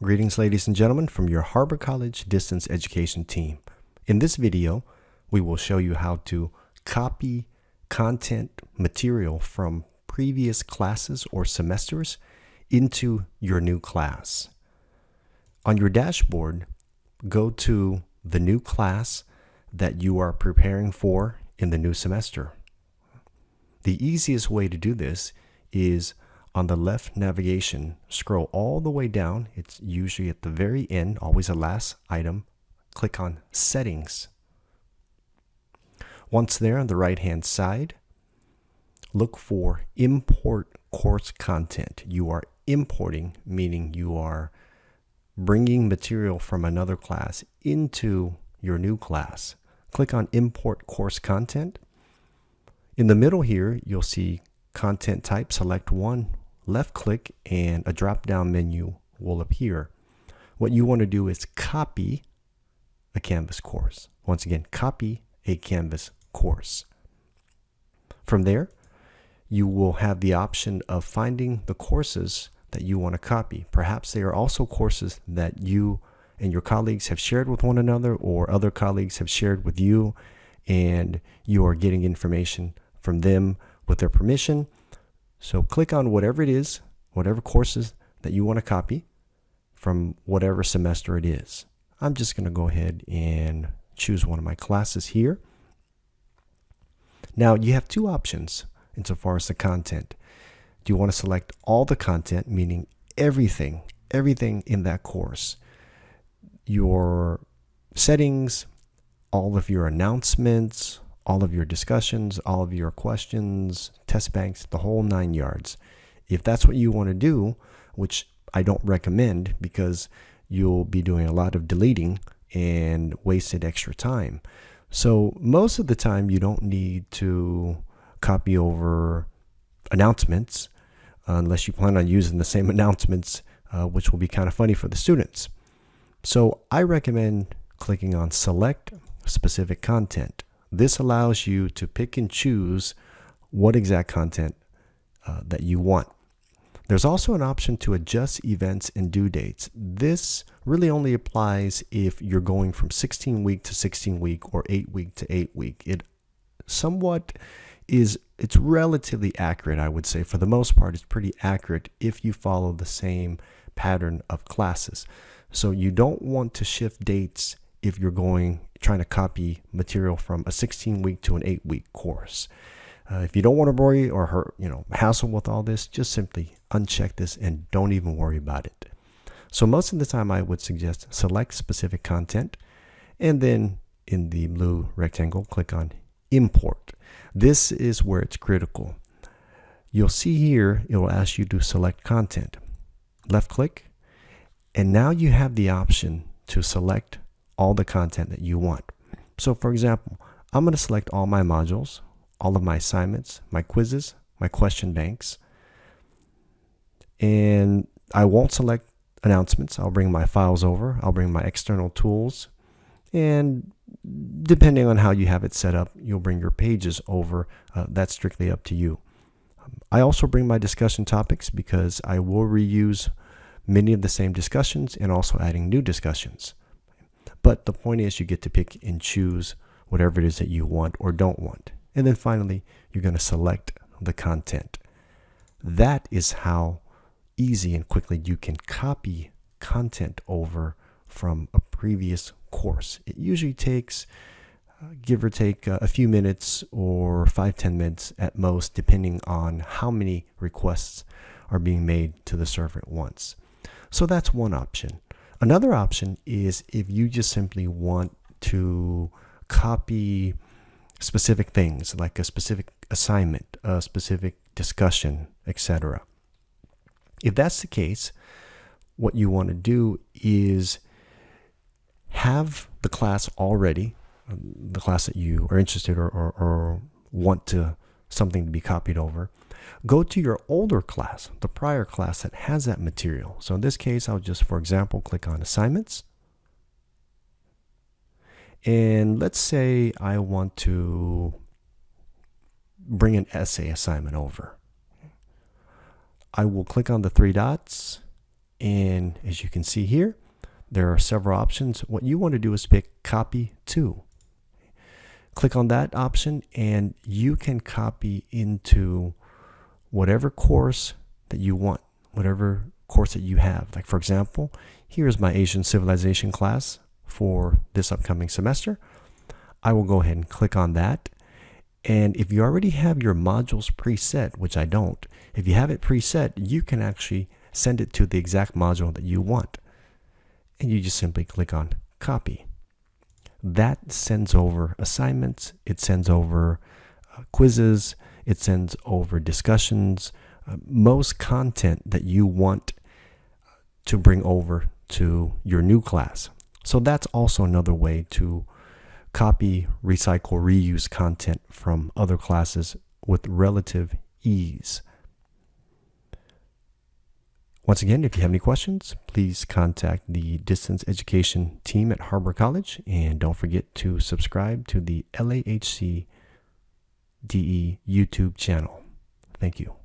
Greetings, ladies and gentlemen, from your Harbor College Distance Education team. In this video, we will show you how to copy content material from previous classes or semesters into your new class. On your dashboard, go to the new class that you are preparing for in the new semester. The easiest way to do this is on the left navigation, scroll all the way down. It's usually at the very end, always the last item. Click on Settings. Once there, on the right-hand side, look for Import Course Content. You are importing, meaning you are bringing material from another class into your new class. Click on Import Course Content. In the middle here, you'll see Content Type. Select one. Left click and a drop-down menu will appear. What you want to do is copy a Canvas course. Once again, copy a Canvas course. From there, you will have the option of finding the courses that you want to copy. Perhaps they are also courses that you and your colleagues have shared with one another, or other colleagues have shared with you, and you are getting information from them with their permission. So click on whatever it is, whatever courses that you want to copy from whatever semester it is. I'm just going to go ahead and choose one of my classes here. Now you have two options insofar as the content. Do you want to select all the content, meaning everything in that course? Your settings, all of your announcements, all of your discussions, all of your questions, test banks, the whole 9 yards. If that's what you want to do, which I don't recommend because you'll be doing a lot of deleting and wasted extra time. So most of the time you don't need to copy over announcements unless you plan on using the same announcements, which will be kind of funny for the students. So I recommend clicking on Select Specific Content. This allows you to pick and choose what exact content that you want. There's also an option to adjust events and due dates. This really only applies if you're going from 16-week to 16-week or 8-week to 8-week. It's relatively accurate, I would say. For the most part, it's pretty accurate if you follow the same pattern of classes. So you don't want to shift dates if you're trying to copy material from a 16-week to an 8-week course. If you don't want to worry or hassle with all this, just simply uncheck this and don't even worry about it. So most of the time I would suggest select specific content, and then in the blue rectangle, click on Import. This is where it's critical. You'll see here, it will ask you to select content. Left click, and now you have the option to select all the content that you want. So for example, I'm going to select all my modules, all of my assignments, my quizzes, my question banks, and I won't select announcements. I'll bring my files over. I'll bring my external tools, and depending on how you have it set up, you'll bring your pages over. That's strictly up to you. I also bring my discussion topics because I will reuse many of the same discussions and also adding new discussions. But the point is you get to pick and choose whatever it is that you want or don't want. And then finally, you're going to select the content. That is how easy and quickly you can copy content over from a previous course. It usually takes, give or take, a few minutes or 5-10 minutes at most, depending on how many requests are being made to the server at once. So that's one option. Another option is if you just simply want to copy specific things like a specific assignment, a specific discussion, etc. If that's the case, what you want to do is have the class already, the class that you are interested or want something to be copied over. Go to your older class, the prior class that has that material. So in this case, I'll just, for example, click on Assignments. And let's say I want to bring an essay assignment over. I will click on the three dots And as you can see here, there are several options. What you want to do is pick Copy To. Click on that option and you can copy into whatever course that you want, whatever course that you have. Like for example, here's my Asian Civilization class for this upcoming semester. I will go ahead and click on that. And if you already have your modules preset, which I don't, if you have it preset, you can actually send it to the exact module that you want. And you just simply click on Copy. That sends over assignments, it sends over quizzes, it sends over discussions, most content that you want to bring over to your new class. So that's also another way to copy, recycle, reuse content from other classes with relative ease. Once again, if you have any questions, please contact the distance education team at Harbor College, and don't forget to subscribe to the LAHC DE YouTube channel. Thank you.